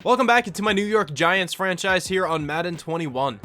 Welcome back into my New York Giants franchise here on Madden 21.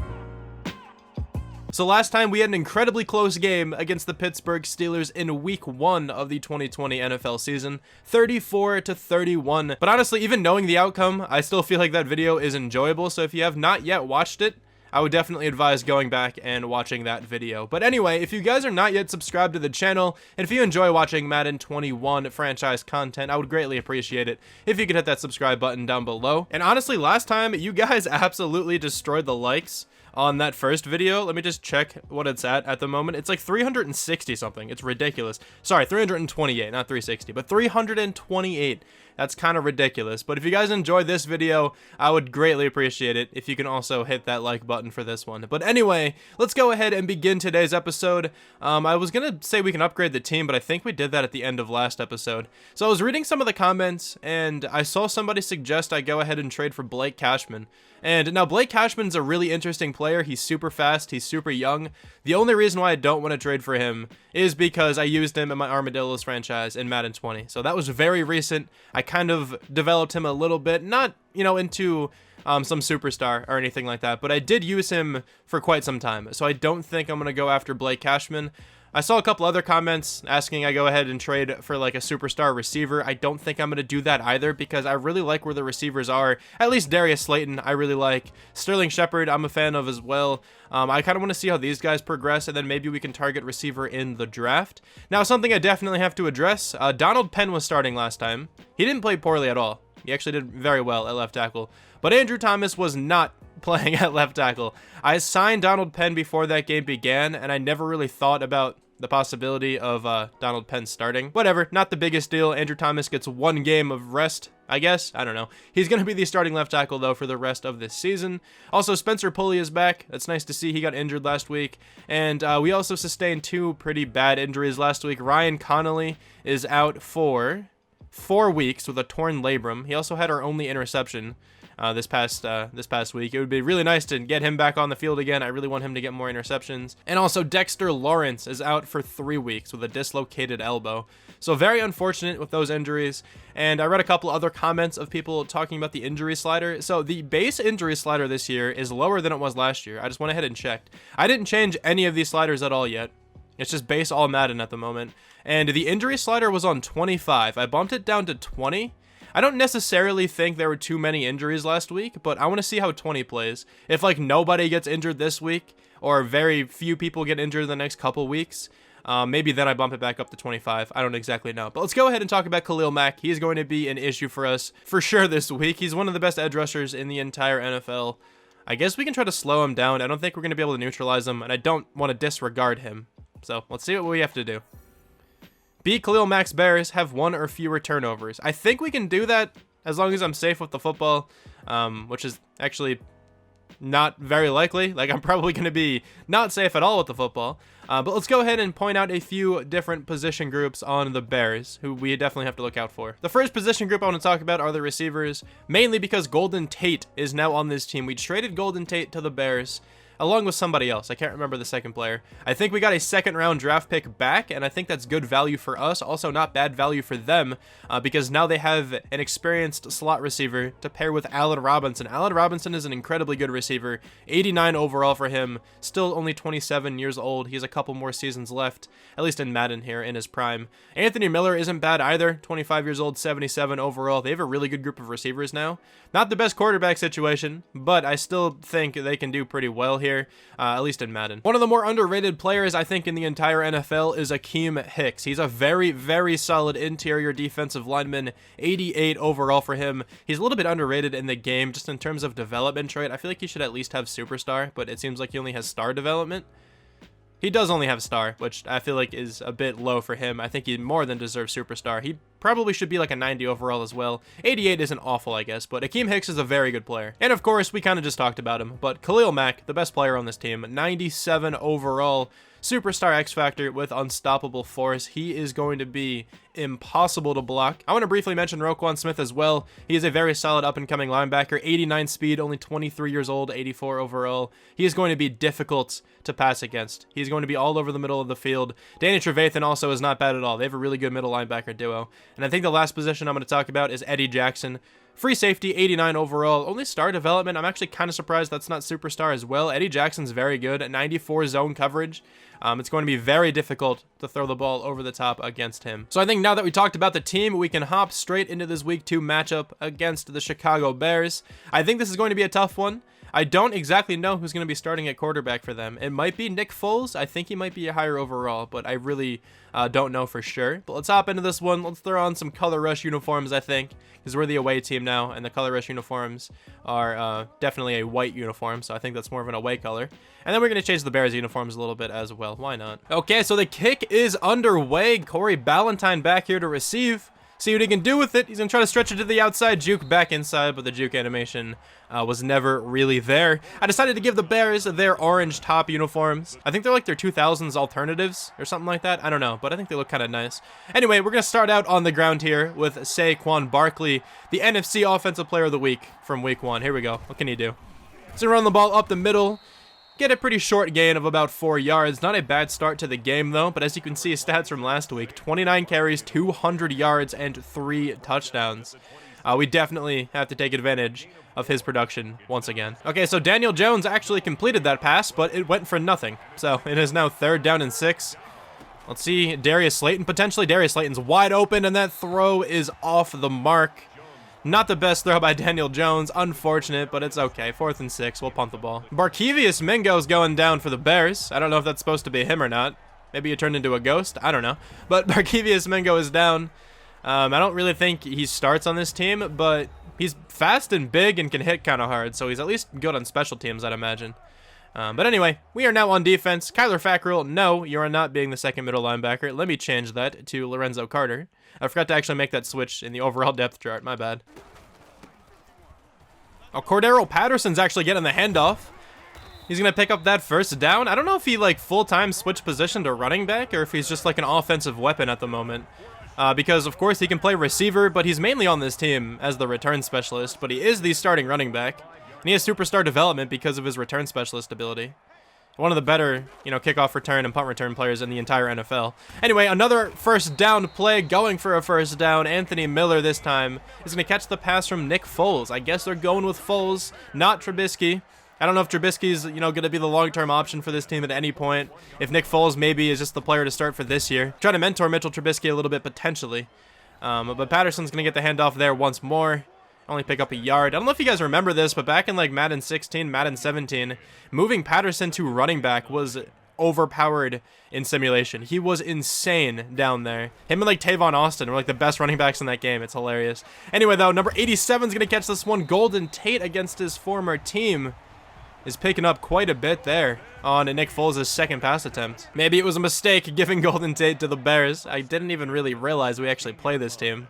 So last time we had an incredibly close game against the Pittsburgh Steelers in week 1 of the 2020 NFL season, 34-31. But honestly, even knowing the outcome, I still feel like that video is enjoyable. So if you have not yet watched it, I would definitely advise going back and watching that video. But anyway, if you guys are not yet subscribed to the channel, and if you enjoy watching Madden 21 franchise content, I would greatly appreciate it if you could hit that subscribe button down below. And honestly, last time, you guys absolutely destroyed the likes on that first video. Let me just check what it's at the moment. It's like 360 something. It's ridiculous. Sorry, 328, not 360, but 328. That's kind of ridiculous. But if you guys enjoyed this video, I would greatly appreciate it if you can also hit that like button for this one. But anyway, let's go ahead and begin today's episode. I was going to say we can upgrade the team, but I think we did that at the end of last episode. So I was reading some of the comments, and I saw somebody suggest I go ahead and trade for Blake Cashman. And now Blake Cashman's a really interesting player. He's super fast. He's super young. The only reason why I don't want to trade for him is because I used him in my Armadillos franchise in Madden 20. So that was very recent. I kind of developed him a little bit, not, into some superstar or anything like that, but I did use him for quite some time. So I don't think I'm going to go after Blake Cashman. I saw a couple other comments asking I go ahead and trade for like a superstar receiver. I don't think I'm going to do that either because I really like where the receivers are. At least Darius Slayton, I really like. Sterling Shepard, I'm a fan of as well. I kind of want to see how these guys progress, and then maybe we can target receiver in the draft. Now, something I definitely have to address, Donald Penn was starting last time. He didn't play poorly at all. He actually did very well at left tackle. But Andrew Thomas was not playing at left tackle. I signed Donald Penn before that game began, and I never really thought about the possibility of Donald Penn starting. Whatever, not the biggest deal. Andrew Thomas gets 1 game of rest, I guess. I don't know. He's going to be the starting left tackle, though, for the rest of this season. Also, Spencer Pulley is back. That's nice to see. He got injured last week. And we also sustained 2 pretty bad injuries last week. Ryan Connolly is out for 4 weeks with a torn labrum. He also had our only interception this past week. It would be really nice to get him back on the field again. I really want him to get more interceptions. And also Dexter Lawrence is out for 3 weeks with a dislocated elbow. So very unfortunate with those injuries. And I read a couple other comments of people talking about the injury slider. So the base injury slider this year is lower than it was last year. I just went ahead and checked. I didn't change any of these sliders at all yet. It's just base all Madden at the moment. And the injury slider was on 25. I bumped it down to 20. I don't necessarily think there were too many injuries last week, but I want to see how 20 plays. If like nobody gets injured this week, or very few people get injured in the next couple weeks, maybe then I bump it back up to 25. I don't exactly know. But let's go ahead and talk about Khalil Mack. He's going to be an issue for us for sure this week. He's one of the best edge rushers in the entire NFL. I guess we can try to slow him down. I don't think we're going to be able to neutralize him, and I don't want to disregard him. So let's see what we have to do. Beat Khalil Mack's Bears, have 1 or fewer turnovers. I think we can do that as long as I'm safe with the football, which is actually not very likely. Like, I'm probably going to be not safe at all with the football. But let's go ahead and point out a few different position groups on the Bears, who we definitely have to look out for. The first position group I want to talk about are the receivers, mainly because Golden Tate is now on this team. We traded Golden Tate to the Bears, along with somebody else. I can't remember the second player. I think we got a 2nd round draft pick back, and I think that's good value for us. Also not bad value for them, because now they have an experienced slot receiver to pair with Allen Robinson. Allen Robinson is an incredibly good receiver. 89 overall for him. Still only 27 years old. He has a couple more seasons left, at least in Madden here, in his prime. Anthony Miller isn't bad either. 25 years old, 77 overall. They have a really good group of receivers now. Not the best quarterback situation, but I still think they can do pretty well here, at least in Madden. One of the more underrated players, I think, in the entire NFL is Akeem Hicks. He's a very, very solid interior defensive lineman, 88 overall for him. He's a little bit underrated in the game, just in terms of development trait. I feel like he should at least have superstar, but it seems like he only has star development. He does only have star, which I feel like is a bit low for him. I think he more than deserves superstar. He probably should be like a 90 overall as well. 88 isn't awful, I guess, but Akeem Hicks is a very good player. And of course, we kind of just talked about him, but Khalil Mack, the best player on this team, 97 overall. Superstar X Factor with unstoppable force. He is going to be impossible to block. I want to briefly mention Roquan Smith as well. He is a very solid up-and-coming linebacker. 89 speed, only 23 years old, 84 overall. He is going to be difficult to pass against. He's going to be all over the middle of the field. Danny Trevathan also is not bad at all. They have a really good middle linebacker duo. And I think the last position I'm going to talk about is Eddie Jackson. Free safety, 89 overall. Only star development. I'm actually kind of surprised that's not superstar as well. Eddie Jackson's very good at 94 zone coverage. It's going to be very difficult to throw the ball over the top against him. So I think now that we talked about the team, we can hop straight into this week 2 matchup against the Chicago Bears. I think this is going to be a tough one. I don't exactly know who's going to be starting at quarterback for them. It might be Nick Foles. I think he might be a higher overall, but I really don't know for sure. But let's hop into this one. Let's throw on some Color Rush uniforms, I think, because we're the away team now, and the Color Rush uniforms are definitely a white uniform, so I think that's more of an away color. And then we're going to change the Bears uniforms a little bit as well. Why not? Okay, so the kick is underway. Corey Ballantyne back here to receive. See what he can do with it. He's going to try to stretch it to the outside, juke back inside, but the juke animation was never really there. I decided to give the Bears their orange top uniforms. I think they're like their 2000s alternatives or something like that. I don't know, but I think they look kind of nice. Anyway, we're going to start out on the ground here with Saquon Barkley, the NFC Offensive Player of the Week from Week 1. Here we go. What can he do? So run the ball up the middle. Get a pretty short gain of about 4 yards. Not a bad start to the game, though, but as you can see his stats from last week, 29 carries, 200 yards, and 3 touchdowns. We definitely have to take advantage of his production once again. Okay, so Daniel Jones actually completed that pass, but it went for nothing. So it is now 3rd down and 6. Let's see, Darius Slayton, potentially. Darius Slayton's wide open, and that throw is off the mark. Not the best throw by Daniel Jones. Unfortunate, but it's okay. 4th and 6. We'll punt the ball. Barkevious Mingo's going down for the Bears. I don't know if that's supposed to be him or not. Maybe he turned into a ghost. I don't know. But Barkevious Mingo is down. I don't really think he starts on this team, but he's fast and big and can hit kind of hard. So he's at least good on special teams, I'd imagine. But anyway, we are now on defense. Kyler Fackrell, no, you are not being the second middle linebacker. Let me change that to Lorenzo Carter. I forgot to actually make that switch in the overall depth chart. My bad. Oh, Cordero Patterson's actually getting the handoff. He's going to pick up that 1st down. I don't know if he, like, full-time switched position to running back or if he's just, like, an offensive weapon at the moment. Because, of course, he can play receiver, but he's mainly on this team as the return specialist. But he is the starting running back. And he has superstar development because of his return specialist ability. One of the better, kickoff return and punt return players in the entire NFL. Anyway, another 1st down play going for a 1st down. Anthony Miller this time is going to catch the pass from Nick Foles. I guess they're going with Foles, not Trubisky. I don't know if Trubisky's, going to be the long-term option for this team at any point. If Nick Foles maybe is just the player to start for this year. Try to mentor Mitchell Trubisky a little bit potentially. But Patterson's going to get the handoff there once more. Only pick up a yard. I don't know if you guys remember this, but back in like Madden 16, Madden 17, moving Patterson to running back was overpowered in simulation. He was insane down there. Him and like Tavon Austin were like the best running backs in that game. It's hilarious. Anyway, though, number 87 is going to catch this one. Golden Tate against his former team is picking up quite a bit there on Nick Foles' 2nd pass attempt. Maybe it was a mistake giving Golden Tate to the Bears. I didn't even really realize we actually play this team.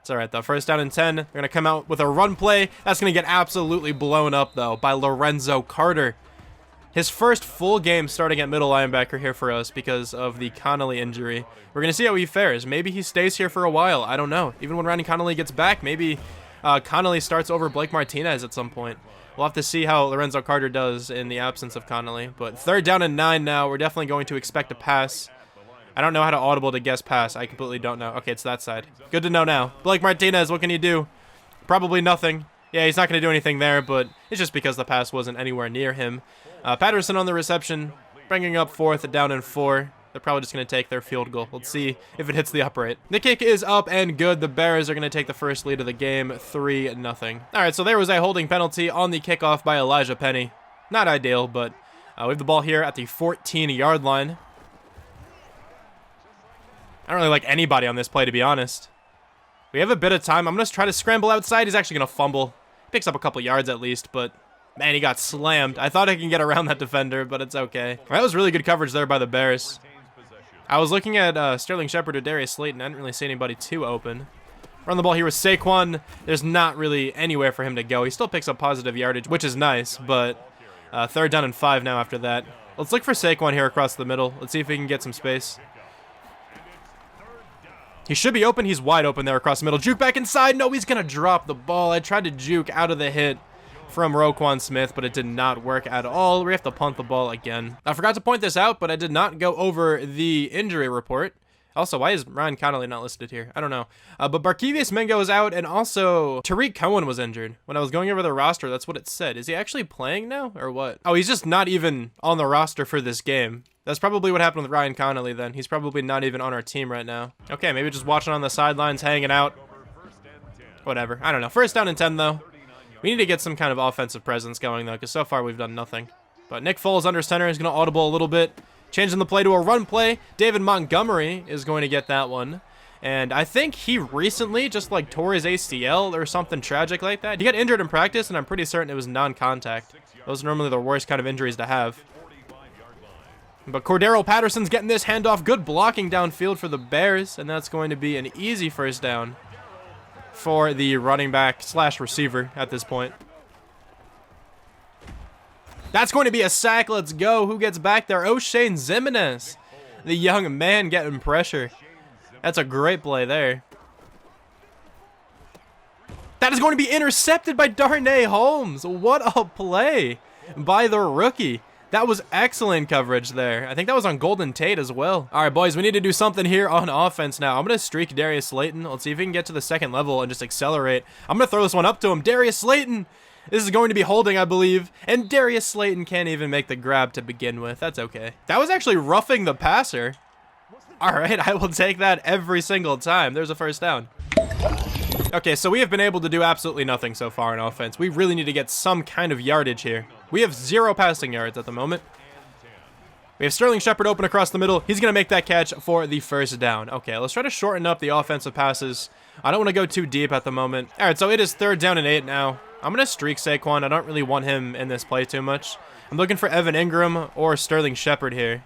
It's all right, though. 1st down and 10. They're going to come out with a run play. That's going to get absolutely blown up, though, by Lorenzo Carter. His first full game starting at middle linebacker here for us because of the Connolly injury. We're going to see how he fares. Maybe he stays here for a while. I don't know. Even when Randy Connolly gets back, maybe Connolly starts over Blake Martinez at some point. We'll have to see how Lorenzo Carter does in the absence of Connolly. But 3rd down and 9 now. We're definitely going to expect a pass. I don't know how to audible to guess pass. I completely don't know. Okay, it's that side. Good to know now. Blake Martinez, what can you do? Probably nothing. Yeah, he's not going to do anything there, but it's just because the pass wasn't anywhere near him. Patterson on the reception, bringing up 4th down and 4. They're probably just going to take their field goal. Let's see if it hits the upright. The kick is up and good. The Bears are going to take the first lead of the game, 3-0. All right, so there was a holding penalty on the kickoff by Elijah Penny. Not ideal, but we have the ball here at the 14-yard line. I don't really like anybody on this play, to be honest. We have a bit of time. I'm going to try to scramble outside. He's actually going to fumble. Picks up a couple yards at least, but man, he got slammed. I thought I can get around that defender, but it's okay. That was really good coverage there by the Bears. I was looking at Sterling Shepard or Darius Slayton. I didn't really see anybody too open. Run the ball here with Saquon. There's not really anywhere for him to go. He still picks up positive yardage, which is nice, but 3rd down and 5 now after that. Let's look for Saquon here across the middle. Let's see if we can get some space. He should be open. He's wide open there across the middle. Juke back inside. No, he's going to drop the ball. I tried to juke out of the hit from Roquan Smith, but it did not work at all. We have to punt the ball again. I forgot to point this out, but I did not go over the injury report. Also, why is Ryan Connolly not listed here? I don't know. But Barkevious Mingo is out, and also Tariq Cohen was injured. When I was going over the roster, that's what it said. Is he actually playing now, or what? Oh, he's just not even on the roster for this game. That's probably what happened with Ryan Connolly then. He's probably not even on our team right now. Okay, maybe just watching on the sidelines, hanging out. Whatever. I don't know. First down and 10, though. We need to get some kind of offensive presence going, though, because so far we've done nothing. But Nick Foles under center is going to audible a little bit. Changing the play to a run play. David Montgomery is going to get that one. And I think he recently just like tore his ACL or something tragic like that. He got injured in practice, and I'm pretty certain it was non-contact. Those are normally the worst kind of injuries to have. But Cordero Patterson's getting this handoff. Good blocking downfield for the Bears, and that's going to be an easy first down for the running back slash receiver at this point. That's going to be a sack. Let's go. Who gets back there? O'Shane Zimenez, the young man getting pressure. That's a great play there. That is going to be intercepted by Darnay Holmes. What a play by the rookie. That was excellent coverage there. I think that was on Golden Tate as well. All right, boys, we need to do something here on offense now. I'm going to streak Darius Slayton. Let's see if we can get to the second level and just accelerate. I'm going to throw this one up to him. Darius Slayton. This is going to be holding, I believe. And Darius Slayton can't even make the grab to begin with. That's okay. That was actually roughing the passer. All right, I will take that every single time. There's a first down. Okay, so we have been able to do absolutely nothing so far in offense. We really need to get some kind of yardage here. We have 0 passing yards at the moment. We have Sterling Shepard open across the middle. He's going to make that catch for the first down. Okay, let's try to shorten up the offensive passes. I don't want to go too deep at the moment. All right, so it is 3rd down and 8 now. I'm going to streak Saquon. I don't really want him in this play too much. I'm looking for Evan Ingram or Sterling Shepard here.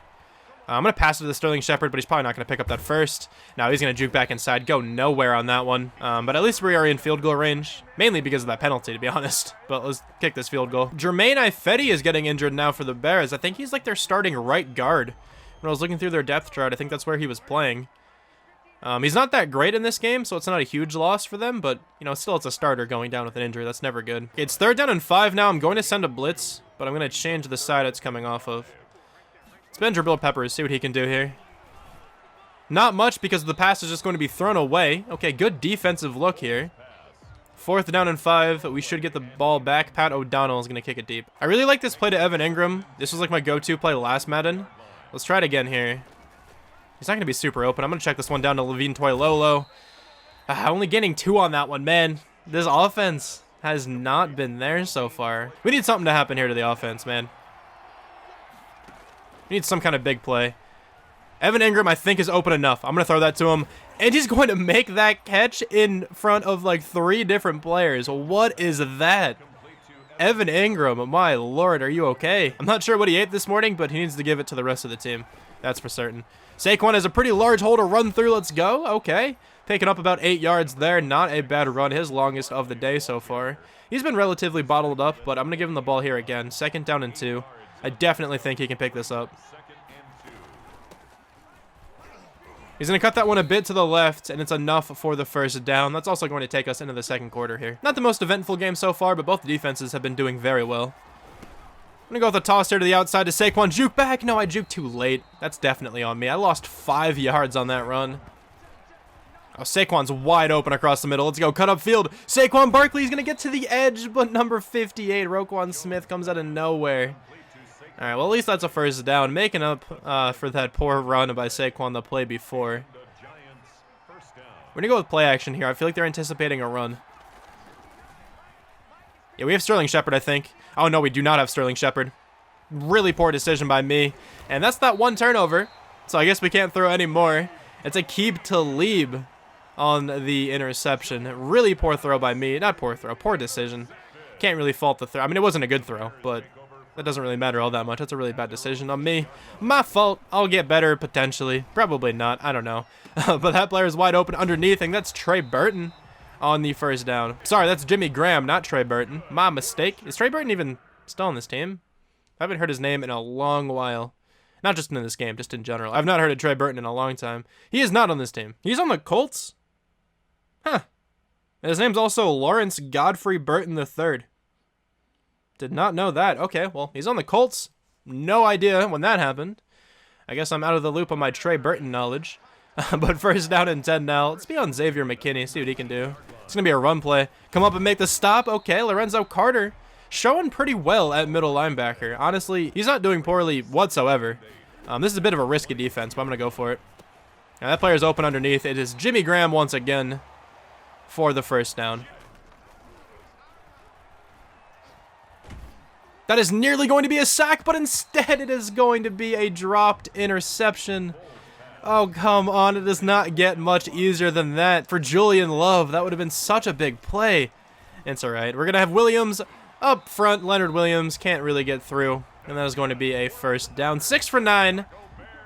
I'm going to pass it to Sterling Shepard, but he's probably not going to pick up that first. Now he's going to juke back inside. Go nowhere on that one. But at least we are in field goal range. Mainly because of that penalty, to be honest. But let's kick this field goal. Jermaine Ifedi is getting injured now for the Bears. I think he's like their starting right guard. When I was looking through their depth chart, I think that's where he was playing. He's not that great in this game, so it's not a huge loss for them. But, you know, still it's a starter going down with an injury. That's never good. Okay, it's 3rd down and 5 now. I'm going to send a blitz, but I'm going to change the side it's coming off of. It's been Jabril Peppers. See what he can do here. Not much because the pass is just going to be thrown away. Okay, good defensive look here. 4th down and 5. We should get the ball back. Pat O'Donnell is going to kick it deep. I really like this play to Evan Ingram. This was like my go-to play last Madden. Let's try it again here. He's not going to be super open. I'm going to check this one down to Levine Toilolo. Only getting 2 on that one, man. This offense has not been there so far. We need something to happen here to the offense, man. We need some kind of big play. Evan Ingram, I think, is open enough. I'm going to throw that to him. And he's going to make that catch in front of like 3 different players. What is that? Evan Ingram, my lord, are you okay? I'm not sure what he ate this morning, but he needs to give it to the rest of the team. That's for certain. Saquon has a pretty large hole to run through. Let's go. Okay. Picking up about 8 yards there. Not a bad run. His longest of the day so far. He's been relatively bottled up, but I'm going to give him the ball here again. 2nd down and 2. I definitely think he can pick this up. He's going to cut that one a bit to the left, and it's enough for the first down. That's also going to take us into the 2nd quarter here. Not the most eventful game so far, but both defenses have been doing very well. I'm going to go with a toss here to the outside to Saquon. Juke back. No, I juked too late. That's definitely on me. I lost 5 yards on that run. Oh, Saquon's wide open across the middle. Let's go. Cut up field. Saquon Barkley's going to get to the edge, but number 58, Roquan Smith, comes out of nowhere. All right, well, at least that's a first down. Making up for that poor run by Saquon the play before. We're going to go with play action here. I feel like they're anticipating a run. Yeah, we have Sterling Shepard, I think. Oh, no, we do not have Sterling Shepard. Really poor decision by me. And that's that 1 turnover. So I guess we can't throw any more. It's Akeem Talib on the interception. Really poor throw by me. Not poor throw, poor decision. Can't really fault the throw. I mean, it wasn't a good throw, but that doesn't really matter all that much. That's a really bad decision on me. My fault. I'll get better, potentially. Probably not. I don't know. But that player is wide open underneath, and that's Trey Burton on the first down. Sorry, that's Jimmy Graham, not Trey Burton. My mistake. Is Trey Burton even still on this team? I haven't heard his name in a long while. Not just in this game, just in general. I've not heard of Trey Burton in a long time. He is not on this team. He's on the Colts? Huh. And his name's also Lawrence Godfrey Burton III. Did not know that. Okay, well, he's on the Colts. No idea when that happened. I guess I'm out of the loop on my Trey Burton knowledge. But first down and 10 now. Let's be on Xavier McKinney, see what he can do. It's going to be a run play. Come up and make the stop. Okay, Lorenzo Carter showing pretty well at middle linebacker. Honestly, he's not doing poorly whatsoever. This is a bit of a risky defense, but I'm going to go for it. Now, that player's open underneath. It is Jimmy Graham once again for the first down. That is nearly going to be a sack, but instead it is going to be a dropped interception. Oh, come on. It does not get much easier than that. For Julian Love, that would have been such a big play. It's all right. We're going to have Williams up front. Leonard Williams can't really get through. And that is going to be a first down. 6 for 9.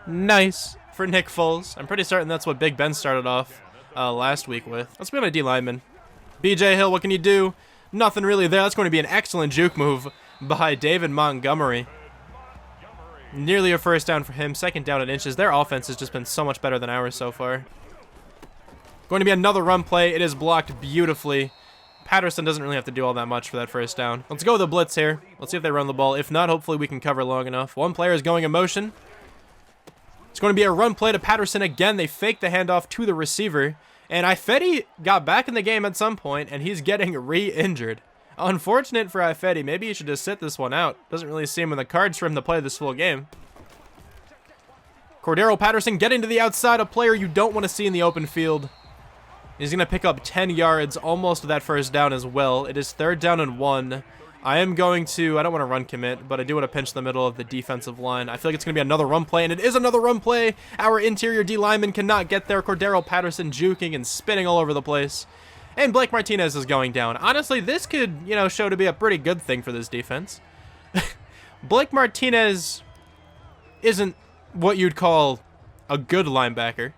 Nice for Nick Foles. I'm pretty certain that's what Big Ben started off last week with. Let's be on a D lineman. BJ Hill, what can you do? Nothing really there. That's going to be an excellent juke move by David Montgomery. Nearly a first down for him. Second down in inches. Their offense has just been so much better than ours so far. Going to be another run play. It is blocked beautifully. Patterson doesn't really have to do all that much for that first down. Let's go with the blitz here. Let's see if they run the ball. If not, hopefully we can cover long enough. One player is going in motion. It's going to be a run play to Patterson again. They fake the handoff to the receiver. And Ifedi got back in the game at some point, and he's getting re-injured. Unfortunate for Ifedi. Maybe he should just sit this one out. Doesn't really seem in the cards for him to play this full game. Cordero Patterson getting to the outside, a player you don't want to see in the open field. He's going to pick up 10 yards, almost that first down as well. It is 3rd down and 1. I am going to, I don't want to run commit, but I do want to pinch the middle of the defensive line. I feel like it's going to be another run play, and it is another run play. Our interior D lineman cannot get there. Cordero Patterson juking and spinning all over the place. And Blake Martinez is going down. Honestly, this could, show to be a pretty good thing for this defense. Blake Martinez isn't what you'd call a good linebacker.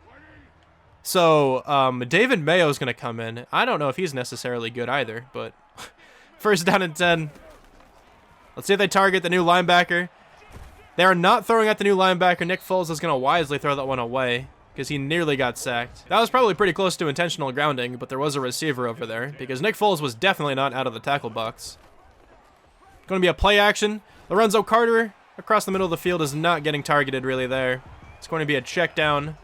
So, David Mayo is going to come in. I don't know if he's necessarily good either, but first down and 10. Let's see if they target the new linebacker. They are not throwing at the new linebacker. Nick Foles is going to wisely throw that one away, because he nearly got sacked. That was probably pretty close to intentional grounding, but there was a receiver over there, because Nick Foles was definitely not out of the tackle box. Going to be a play action. Lorenzo Carter across the middle of the field is not getting targeted really there. It's going to be a check down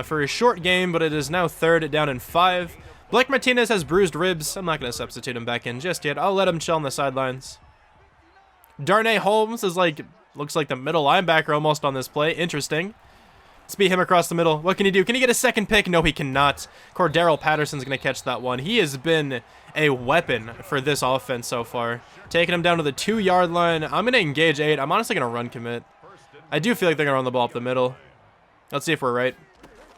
for a short game, but it is now 3rd down and 5. Blake Martinez has bruised ribs. I'm not going to substitute him back in just yet. I'll let him chill on the sidelines. Darnay Holmes is looks like the middle linebacker almost on this play. Interesting. Speed him across the middle. What can he do? Can he get a second pick? No, he cannot. Cordero Patterson's going to catch that one. He has been a weapon for this offense so far. Taking him down to the 2-yard line. I'm going to engage 8. I'm honestly going to run commit. I do feel like they're going to run the ball up the middle. Let's see if we're right.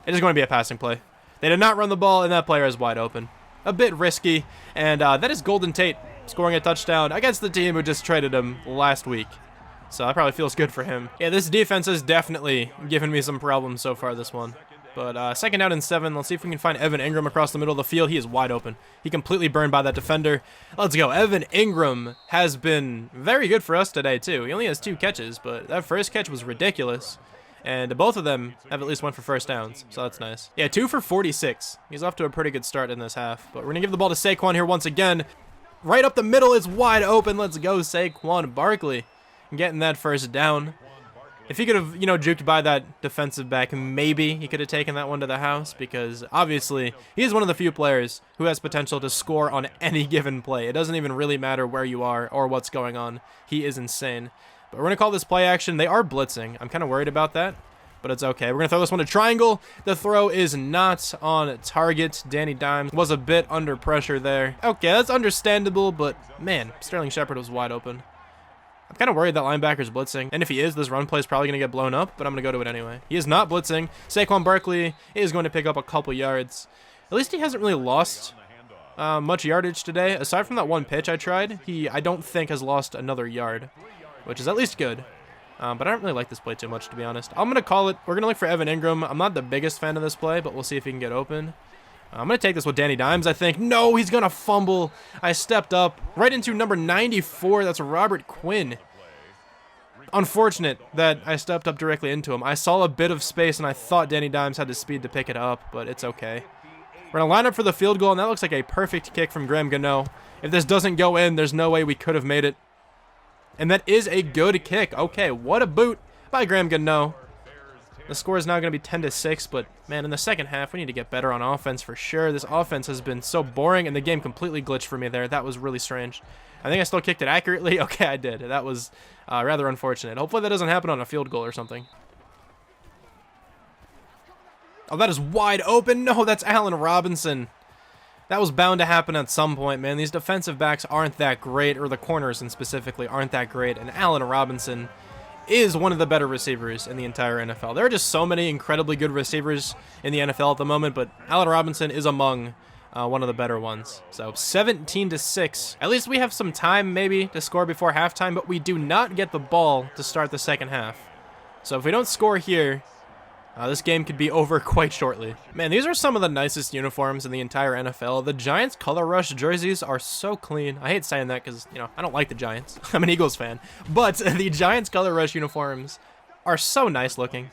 It is going to be a passing play. They did not run the ball, and that player is wide open. A bit risky, and that is Golden Tate scoring a touchdown against the team who just traded him last week. So that probably feels good for him. Yeah, this defense has definitely given me some problems so far this one. But 2nd down and 7. Let's see if we can find Evan Ingram across the middle of the field. He is wide open. He completely burned by that defender. Let's go. Evan Ingram has been very good for us today, too. He only has 2 catches, but that first catch was ridiculous. And both of them have at least went for first downs, so that's nice. Yeah, 2 for 46. He's off to a pretty good start in this half. But we're going to give the ball to Saquon here once again. Right up the middle is wide open. Let's go, Saquon Barkley. Getting that first down. If he could have, juked by that defensive back, maybe he could have taken that one to the house, because obviously he is one of the few players who has potential to score on any given play. It doesn't even really matter where you are or what's going on. He is insane. But we're going to call this play action. They are blitzing. I'm kind of worried about that, but it's okay. We're going to throw this one to triangle. The throw is not on target. Danny Dimes was a bit under pressure there. Okay, that's understandable, but man, Sterling Shepard was wide open. I'm kind of worried that linebacker's blitzing, and if he is, this run play is probably going to get blown up, but I'm going to go to it anyway. He is not blitzing. Saquon Barkley is going to pick up a couple yards. At least he hasn't really lost much yardage today. Aside from that one pitch I tried, I don't think has lost another yard, which is at least good. But I don't really like this play too much, to be honest. I'm going to call it. We're going to look for Evan Ingram. I'm not the biggest fan of this play, but we'll see if he can get open. I'm going to take this with Danny Dimes, I think. No, he's going to fumble. I stepped up right into number 94. That's Robert Quinn. Unfortunate that I stepped up directly into him. I saw a bit of space, and I thought Danny Dimes had the speed to pick it up, but it's okay. We're going to line up for the field goal, and that looks like a perfect kick from Graham Gano. If this doesn't go in, there's no way we could have made it. And that is a good kick. Okay, what a boot by Graham Gano. The score is now going to be 10-6, but man, in the second half, we need to get better on offense for sure. This offense has been so boring, and the game completely glitched for me there. That was really strange. I think I still kicked it accurately. Okay, I did. That was rather unfortunate. Hopefully that doesn't happen on a field goal or something. Oh, that is wide open. No, that's Allen Robinson. That was bound to happen at some point, man. These defensive backs aren't that great, or the corners and specifically aren't that great, and Allen Robinson is one of the better receivers in the entire NFL. There are just so many incredibly good receivers in the NFL at the moment, but Allen Robinson is among one of the better ones. So 17-6. At least we have some time maybe to score before halftime, but we do not get the ball to start the second half. So if we don't score here, this game could be over quite shortly. Man, these are some of the nicest uniforms in the entire NFL. The Giants color rush jerseys are so clean. I hate saying that because, you know, I don't like the Giants. I'm an Eagles fan. But the Giants color rush uniforms are so nice looking.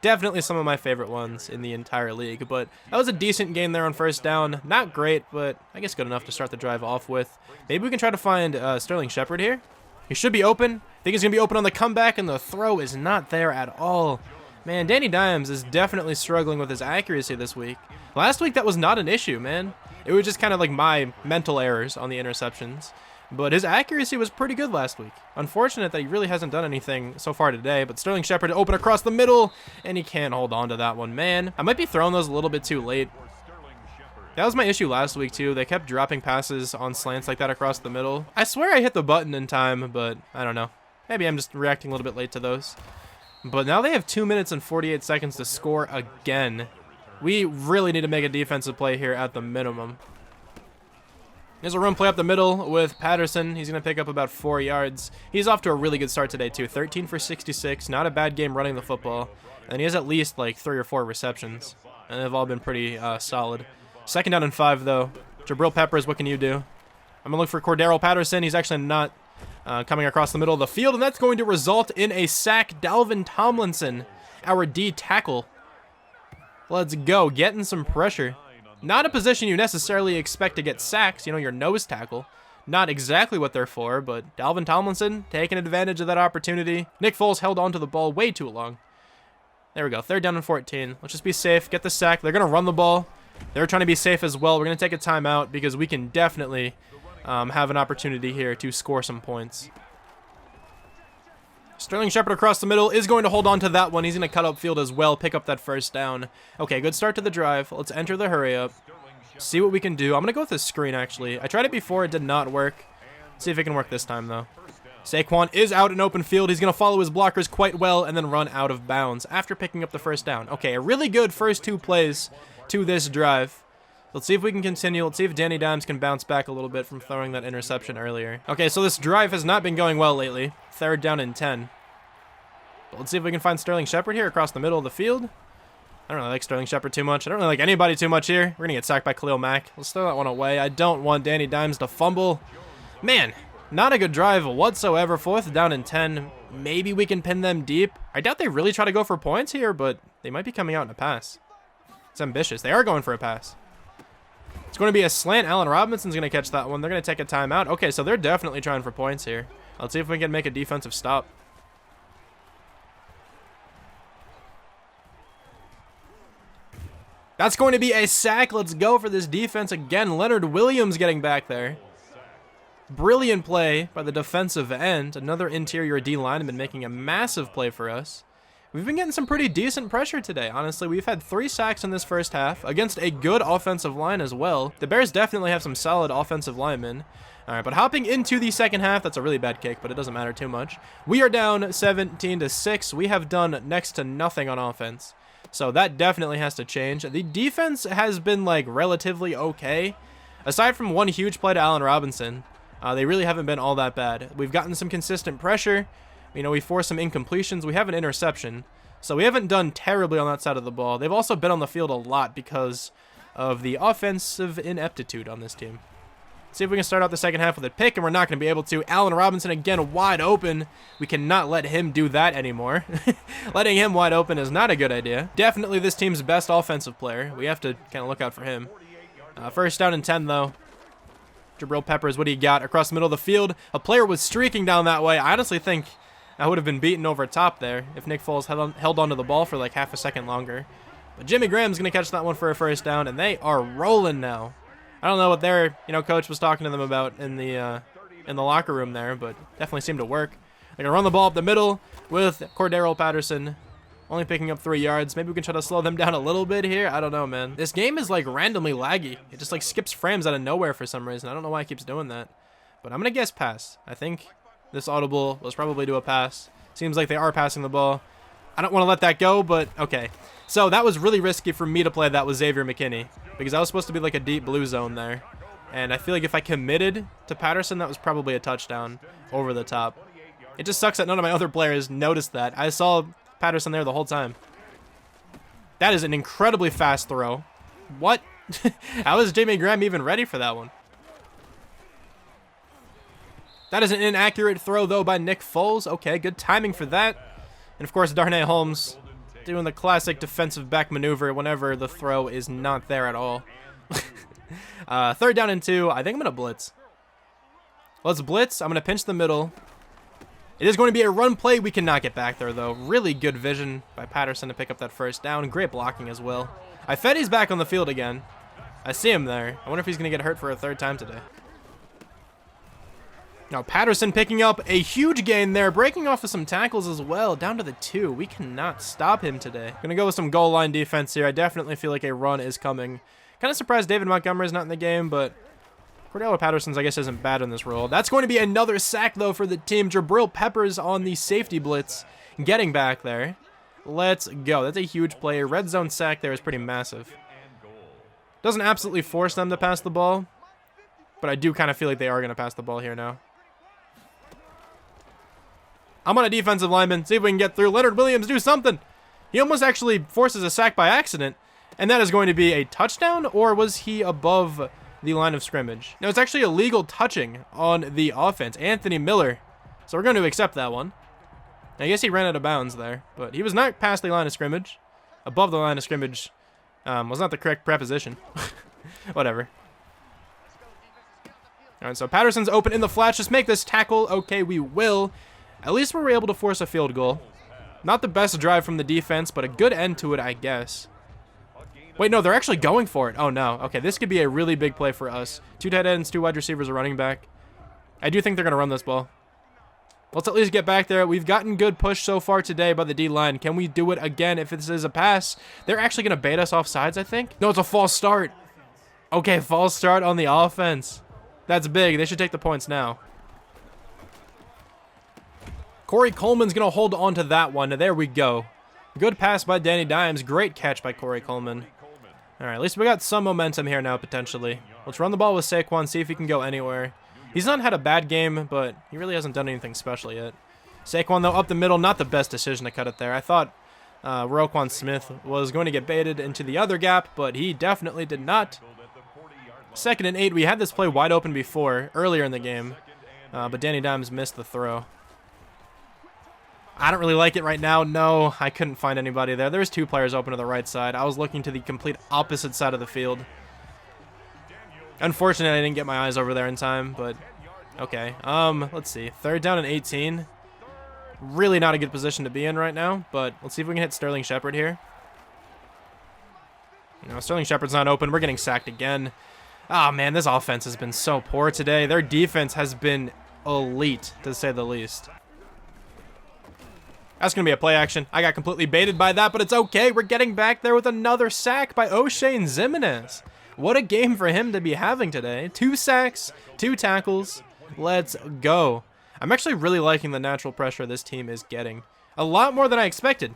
Definitely some of my favorite ones in the entire league. But that was a decent game there on first down. Not great, but I guess good enough to start the drive off with. Maybe we can try to find Sterling Shepard here. He should be open. I think he's going to be open on the comeback, and the throw is not there at all. Man, Danny Dimes is definitely struggling with his accuracy this week. Last week, that was not an issue, man. It was just kind of like my mental errors on the interceptions. But his accuracy was pretty good last week. Unfortunate that he really hasn't done anything so far today. But Sterling Shepard open across the middle, and he can't hold on to that one, man. I might be throwing those a little bit too late. That was my issue last week, too. They kept dropping passes on slants like that across the middle. I swear I hit the button in time, but I don't know. Maybe I'm just reacting a little bit late to those. But now they have 2 minutes and 48 seconds to score again. We really need to make a defensive play here at the minimum. There's a run play up the middle with Patterson. He's going to pick up about 4 yards. He's off to a really good start today, too. 13 for 66. Not a bad game running the football. And he has at least like 3 or 4 receptions. And they've all been pretty solid. Second down and 5, though. Jabril Peppers, what can you do? I'm going to look for Cordero Patterson. He's actually not coming across the middle of the field, and that's going to result in a sack. Dalvin Tomlinson, our D tackle. Let's go, getting some pressure. Not a position you necessarily expect to get sacks, you know, your nose tackle. Not exactly what they're for, but Dalvin Tomlinson taking advantage of that opportunity. Nick Foles held on to the ball way too long. There we go, 3rd down and 14. Let's just be safe, get the sack. They're going to run the ball. They're trying to be safe as well. We're going to take a timeout because we can definitely have an opportunity here to score some points. Sterling Shepard across the middle is going to hold on to that one. He's going to cut upfield as well, pick up that first down. Okay, good start to the drive. Let's enter the hurry up. See what we can do. I'm going to go with this screen, actually. I tried it before. It did not work. See if it can work this time, though. Saquon is out in open field. He's going to follow his blockers quite well and then run out of bounds after picking up the first down. Okay, a really good first 2 plays to this drive. Let's see if we can continue. Let's see if Danny Dimes can bounce back a little bit from throwing that interception earlier. Okay, so this drive has not been going well lately. 3rd down and 10. But let's see if we can find Sterling Shepard here across the middle of the field. I don't really like Sterling Shepard too much. I don't really like anybody too much here. We're going to get sacked by Khalil Mack. Let's throw that one away. I don't want Danny Dimes to fumble. Man, not a good drive whatsoever. 4th down and 10. Maybe we can pin them deep. I doubt they really try to go for points here, but they might be coming out in a pass. It's ambitious. They are going for a pass. It's going to be a slant. Allen Robinson's going to catch that one. They're going to take a timeout. Okay, so they're definitely trying for points here. Let's see if we can make a defensive stop. That's going to be a sack. Let's go for this defense again. Leonard Williams getting back there. Brilliant play by the defensive end. Another interior D lineman making a massive play for us. We've been getting some pretty decent pressure today, honestly. We've had 3 sacks in this first half against a good offensive line as well. The Bears definitely have some solid offensive linemen. All right, but hopping into the second half, that's a really bad kick, but it doesn't matter too much. We are down 17-6. We have done next to nothing on offense. So that definitely has to change. The defense has been like relatively okay. Aside from one huge play to Allen Robinson, they really haven't been all that bad. We've gotten some consistent pressure. You know, we forced some incompletions. We have an interception. So we haven't done terribly on that side of the ball. They've also been on the field a lot because of the offensive ineptitude on this team. See if we can start out the second half with a pick, and we're not going to be able to. Allen Robinson again wide open. We cannot let him do that anymore. Letting him wide open is not a good idea. Definitely this team's best offensive player. We have to kind of look out for him. First down and 10, though. Jabril Peppers, what do you got? Across the middle of the field. A player was streaking down that way. I honestly think I would have been beaten over top there if Nick Foles held onto the ball for like half a second longer. But Jimmy Graham's going to catch that one for a first down, and they are rolling now. I don't know what their coach was talking to them about in the locker room there, but definitely seemed to work. They're going to run the ball up the middle with Cordero Patterson. Only picking up 3 yards. Maybe we can try to slow them down a little bit here. I don't know, man. This game is like randomly laggy. It just like skips frames out of nowhere for some reason. I don't know why it keeps doing that. But I'm going to guess pass. I think this audible was probably to a pass. Seems like they are passing the ball. I don't want to let that go, but okay. So that was really risky for me to play that with Xavier McKinney because I was supposed to be like a deep blue zone there. And I feel like if I committed to Patterson, that was probably a touchdown over the top. It just sucks that none of my other players noticed that. I saw Patterson there the whole time. That is an incredibly fast throw. What? How is Jimmy Graham even ready for that one? That is an inaccurate throw, though, by Nick Foles. Okay, good timing for that. And, of course, Darnay Holmes doing the classic defensive back maneuver whenever the throw is not there at all. 3rd down and 2. I think I'm going to blitz. Let's blitz. I'm going to pinch the middle. It is going to be a run play. We cannot get back there, though. Really good vision by Patterson to pick up that first down. Great blocking as well. I fed he's back on the field again. I see him there. I wonder if he's going to get hurt for a 3rd time today. Now, Patterson picking up a huge gain there, breaking off of some tackles as well, down to the 2. We cannot stop him today. Going to go with some goal line defense here. I definitely feel like a run is coming. Kind of surprised David Montgomery's not in the game, but Cordero Patterson's, I guess, isn't bad in this role. That's going to be another sack, though, for the team. Jabril Peppers on the safety blitz, getting back there. Let's go. That's a huge play. Red zone sack there is pretty massive. Doesn't absolutely force them to pass the ball, but I do kind of feel like they are going to pass the ball here now. I'm on a defensive lineman. See if we can get through. Leonard Williams, do something. He almost actually forces a sack by accident, and that is going to be a touchdown, or was he above the line of scrimmage? No, it's actually illegal touching on the offense. Anthony Miller. So we're going to accept that one. I guess he ran out of bounds there, but he was not past the line of scrimmage. Above the line of scrimmage was not the correct preposition. Whatever. All right, so Patterson's open in the flats. Just make this tackle. Okay, we will. At least we were able to force a field goal. Not the best drive from the defense, but a good end to it, I guess. Wait, no, they're actually going for it. Oh, no. Okay, this could be a really big play for us. 2 tight ends, 2 wide receivers, a running back. I do think they're going to run this ball. Let's at least get back there. We've gotten good push so far today by the D-line. Can we do it again if this is a pass? They're actually going to bait us off sides, I think. No, it's a false start. Okay, false start on the offense. That's big. They should take the points now. Corey Coleman's going to hold on to that one. There we go. Good pass by Danny Dimes. Great catch by Corey Coleman. All right, at least we got some momentum here now, potentially. Let's run the ball with Saquon, see if he can go anywhere. He's not had a bad game, but he really hasn't done anything special yet. Saquon, though, up the middle. Not the best decision to cut it there. I thought Roquan Smith was going to get baited into the other gap, but he definitely did not. 2nd and 8. We had this play wide open before, earlier in the game, but Danny Dimes missed the throw. I don't really like it right now. No, I couldn't find anybody there. There's 2 players open to the right side. I was looking to the complete opposite side of the field. Unfortunately, I didn't get my eyes over there in time, but okay. Let's see. 3rd down and 18. Really not a good position to be in right now, but let's see if we can hit Sterling Shepard here. No, Sterling Shepard's not open. We're getting sacked again. Oh, man, this offense has been so poor today. Their defense has been elite, to say the least. That's going to be a play action. I got completely baited by that, but it's okay. We're getting back there with another sack by O'Shane Ximenez. What a game for him to be having today. 2 sacks, 2 tackles. Let's go. I'm actually really liking the natural pressure this team is getting. A lot more than I expected.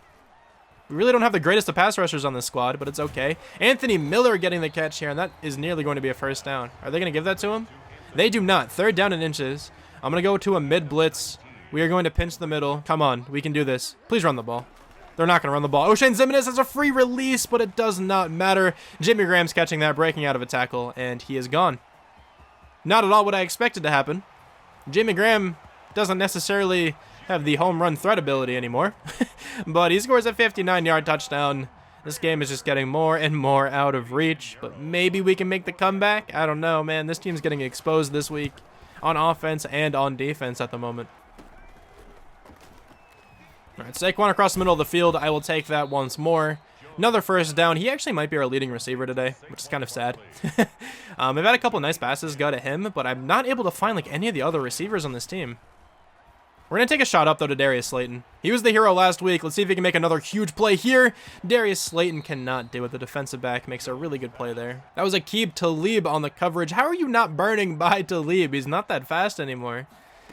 We really don't have the greatest of pass rushers on this squad, but it's okay. Anthony Miller getting the catch here, and that is nearly going to be a first down. Are they going to give that to him? They do not. 3rd down and inches. I'm going to go to a mid-blitz. We are going to pinch the middle. Come on, we can do this. Please run the ball. They're not going to run the ball. O'Shane Ximenez has a free release, but it does not matter. Jimmy Graham's catching that, breaking out of a tackle, and he is gone. Not at all what I expected to happen. Jimmy Graham doesn't necessarily have the home run threat ability anymore, but he scores a 59-yard touchdown. This game is just getting more and more out of reach, but maybe we can make the comeback. I don't know, man. This team's getting exposed this week on offense and on defense at the moment. All right, Saquon across the middle of the field. I will take that once more. Another first down. He actually might be our leading receiver today, which is kind of sad. I've had a couple nice passes go to him, but I'm not able to find like any of the other receivers on this team. We're going to take a shot up, though, to Darius Slayton. He was the hero last week. Let's see if he can make another huge play here. Darius Slayton cannot do it. The defensive back makes a really good play there. That was Akeem Talib on the coverage. How are you not burning by Talib? He's not that fast anymore.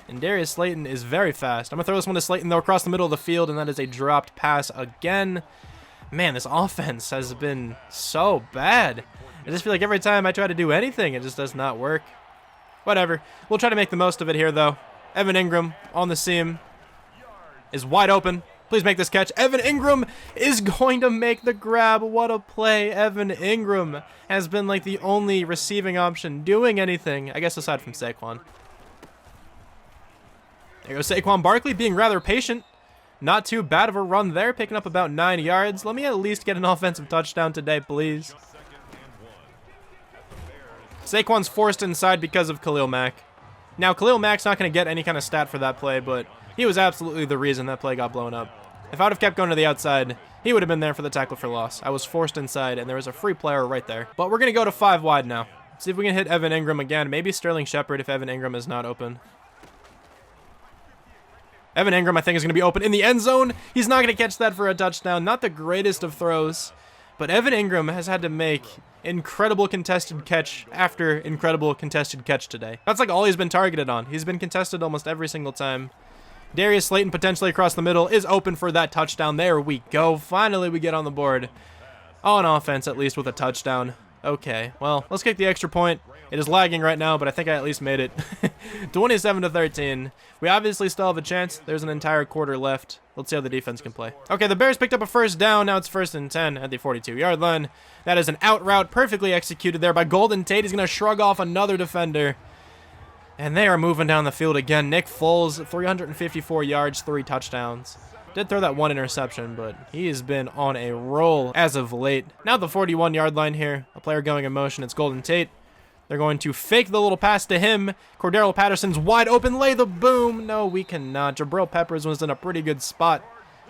And Darius Slayton is very fast. I'm going to throw this one to Slayton, though, across the middle of the field, and that is a dropped pass again. Man, this offense has been so bad. I just feel like every time I try to do anything, it just does not work. Whatever. We'll try to make the most of it here, though. Evan Ingram on the seam is wide open. Please make this catch. Evan Ingram is going to make the grab. What a play. Evan Ingram has been like the only receiving option doing anything, I guess, aside from Saquon. There goes Saquon Barkley being rather patient. Not too bad of a run there, picking up about 9 yards. Let me at least get an offensive touchdown today, please. Saquon's forced inside because of Khalil Mack. Now, Khalil Mack's not going to get any kind of stat for that play, but he was absolutely the reason that play got blown up. If I would have kept going to the outside, he would have been there for the tackle for loss. I was forced inside, and there was a free player right there. But we're going to go to 5 wide now. See if we can hit Evan Ingram again. Maybe Sterling Shepard if Evan Ingram is not open. Evan Ingram, I think, is going to be open in the end zone. He's not going to catch that for a touchdown. Not the greatest of throws, but Evan Ingram has had to make incredible contested catch after incredible contested catch today. That's like all he's been targeted on. He's been contested almost every single time. Darius Slayton potentially across the middle is open for that touchdown. There we go. Finally, we get on the board. On offense, at least, with a touchdown. Okay, well, let's kick the extra point. It is lagging right now, but I think I at least made it. 27-13. We obviously still have a chance. There's an entire quarter left. Let's see how the defense can play. Okay, the Bears picked up a first down. Now it's 1st and 10 at the 42-yard line. That is an out route perfectly executed there by Golden Tate. He's going to shrug off another defender. And they are moving down the field again. Nick Foles, 354 yards, 3 touchdowns. Did throw that 1 interception, but he has been on a roll as of late. Now the 41-yard line here. A player going in motion. It's Golden Tate. They're going to fake the little pass to him. Cordero Patterson's wide open. Lay the boom. No, we cannot. Jabril Peppers was in a pretty good spot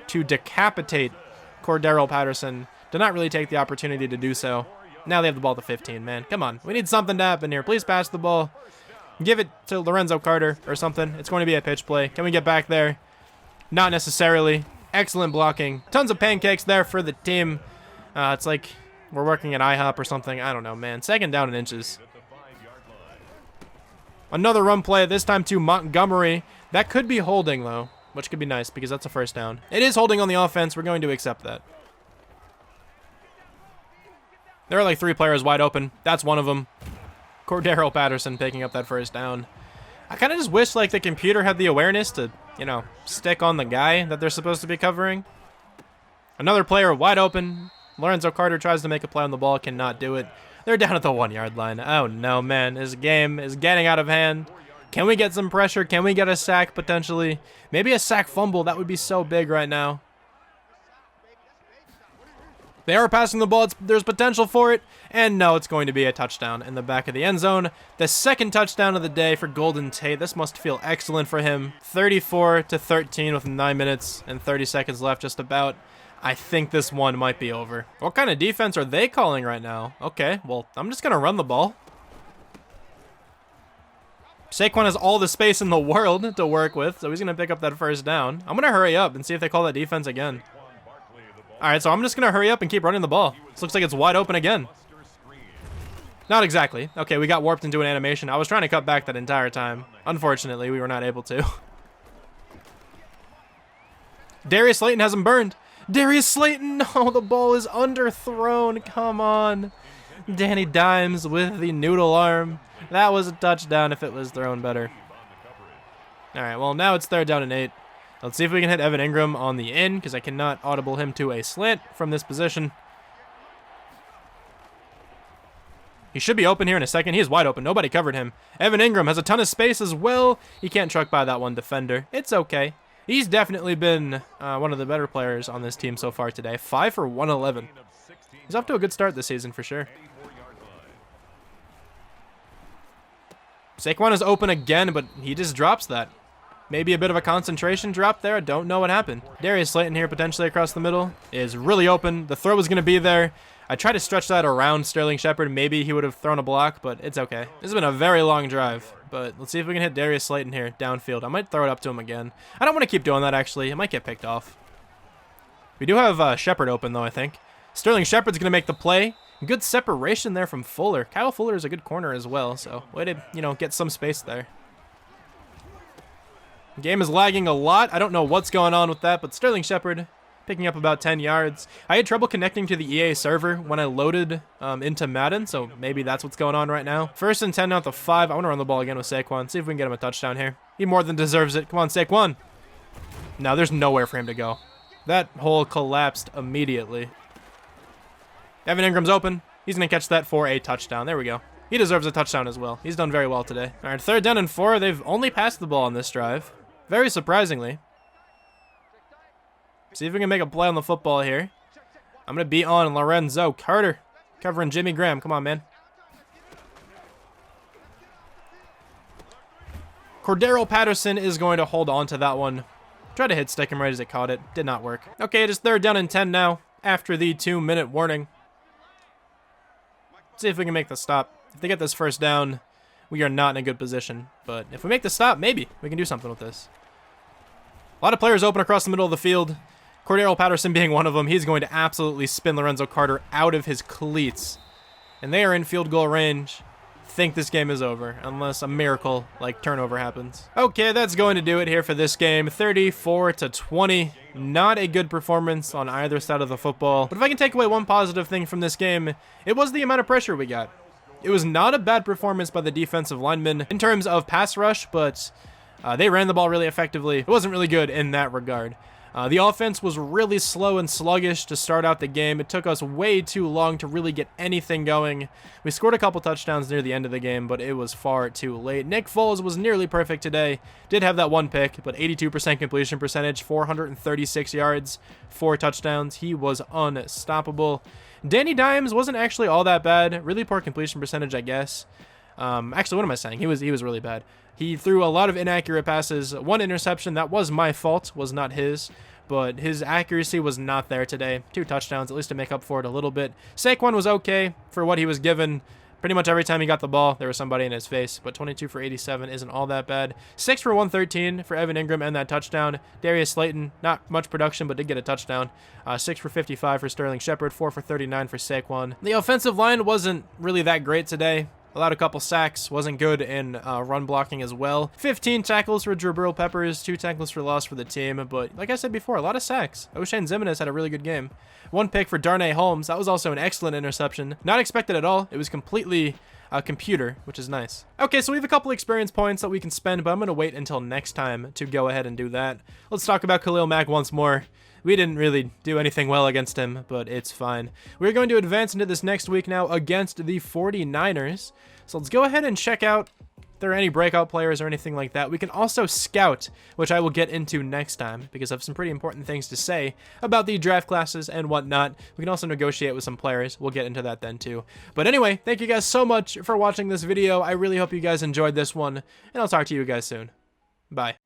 to decapitate Cordero Patterson. Did not really take the opportunity to do so. Now they have the ball to 15, man. Come on. We need something to happen here. Please pass the ball. Give it to Lorenzo Carter or something. It's going to be a pitch play. Can we get back there? Not necessarily. Excellent blocking. Tons of pancakes there for the team. It's like we're working at IHOP or something. I don't know, man. 2nd down and inches. Another run play, this time to Montgomery. That could be holding, though, which could be nice because that's a first down. It is holding on the offense. We're going to accept that. There are like 3 players wide open. That's one of them. Cordero Patterson picking up that first down. I kind of just wish like the computer had the awareness to, you know, stick on the guy that they're supposed to be covering. Another player wide open. Lorenzo Carter tries to make a play on the ball, cannot do it. They're down at the 1-yard line. Oh no, man. This game is getting out of hand. Can we get some pressure? Can we get a sack potentially? Maybe a sack fumble. That would be so big right now. They are passing the ball. There's potential for it. And no, it's going to be a touchdown in the back of the end zone. The 2nd touchdown of the day for Golden Tate. This must feel excellent for him. 34-13 with 9 minutes and 30 seconds left just about. I think this one might be over. What kind of defense are they calling right now? Okay, well, I'm just going to run the ball. Saquon has all the space in the world to work with, so he's going to pick up that first down. I'm going to hurry up and see if they call that defense again. All right, so I'm just going to hurry up and keep running the ball. This looks like it's wide open again. Not exactly. Okay, we got warped into an animation. I was trying to cut back that entire time. Unfortunately, we were not able to. Darius Slayton has him burned. Darius Slayton, no, the ball is underthrown. Come on. Danny Dimes with the noodle arm. That was a touchdown if it was thrown better. All right, well, now it's 3rd down and 8. Let's see if we can hit Evan Ingram on the in because I cannot audible him to a slant from this position. He should be open here in a second. He is wide open. Nobody covered him. Evan Ingram has a ton of space as well. He can't truck by that one defender. It's okay. He's definitely been one of the better players on this team so far today. 5 for 111. He's off to a good start this season for sure. Saquon is open again, but he just drops that. Maybe a bit of a concentration drop there. I don't know what happened. Darius Slayton here potentially across the middle is really open. The throw was going to be there. I tried to stretch that around Sterling Shepard. Maybe he would have thrown a block, but it's okay. This has been a very long drive, but let's see if we can hit Darius Slayton here downfield. I might throw it up to him again. I don't want to keep doing that, actually. It might get picked off. We do have Shepard open, though, I think. Sterling Shepard's going to make the play. Good separation there from Fuller. Kyle Fuller is a good corner as well, so way to, get some space there. The game is lagging a lot. I don't know what's going on with that, but Sterling Shepard picking up about 10 yards. I had trouble connecting to the EA server when I loaded into Madden, so maybe that's what's going on right now. 1st and 10 now at the 5. I want to run the ball again with Saquon. See if we can get him a touchdown here. He more than deserves it. Come on, Saquon. No, there's nowhere for him to go. That hole collapsed immediately. Evan Ingram's open. He's going to catch that for a touchdown. There we go. He deserves a touchdown as well. He's done very well today. All right, 3rd down and 4. They've only passed the ball on this drive. Very surprisingly. See if we can make a play on the football here. I'm going to be on Lorenzo Carter, covering Jimmy Graham. Come on, man. Cordero Patterson is going to hold on to that one. Try to hit stick him right as it caught it. Did not work. Okay, it is 3rd down and 10 now after the 2-minute warning. See if we can make the stop. If they get this 1st down, we are not in a good position. But if we make the stop, maybe we can do something with this. A lot of players open across the middle of the field. Cordero Patterson being one of them. He's going to absolutely spin Lorenzo Carter out of his cleats. And they are in field goal range. Think this game is over unless a miracle like turnover happens. Okay, that's going to do it here for this game. 34-20. Not a good performance on either side of the football. But if I can take away one positive thing from this game, it was the amount of pressure we got. It was not a bad performance by the defensive linemen in terms of pass rush, but they ran the ball really effectively. It wasn't really good in that regard. The offense was really slow and sluggish to start out the game. It took us way too long to really get anything going. We scored a couple touchdowns near the end of the game, but it was far too late. Nick Foles was nearly perfect today. Did have that one pick, but 82% completion percentage, 436 yards, 4 touchdowns. He was unstoppable. Danny Dimes wasn't actually all that bad. Really poor completion percentage, I guess. Actually, what am I saying? He was really bad. He threw a lot of inaccurate passes. 1 interception, that was my fault, was not his. But his accuracy was not there today. 2 touchdowns, at least to make up for it a little bit. Saquon was okay for what he was given. Pretty much every time he got the ball, there was somebody in his face. But 22 for 87 isn't all that bad. 6 for 113 for Evan Ingram and that touchdown. Darius Slayton, not much production, but did get a touchdown. 6 for 55 for Sterling Shepard. 4 for 39 for Saquon. The offensive line wasn't really that great today. Allowed a couple sacks, wasn't good in run blocking as well. 15 tackles for Jabril Peppers, 2 tackles for loss for the team, but like I said before, a lot of sacks. O'Shane Ximines had a really good game. 1 pick for Darnay Holmes, that was also an excellent interception. Not expected at all, it was completely computer, which is nice. Okay, so we have a couple experience points that we can spend, but I'm going to wait until next time to go ahead and do that. Let's talk about Khalil Mack once more. We didn't really do anything well against him, but it's fine. We're going to advance into this next week now against the 49ers. So let's go ahead and check out if there are any breakout players or anything like that. We can also scout, which I will get into next time because I have some pretty important things to say about the draft classes and whatnot. We can also negotiate with some players. We'll get into that then too. But anyway, thank you guys so much for watching this video. I really hope you guys enjoyed this one, and I'll talk to you guys soon. Bye.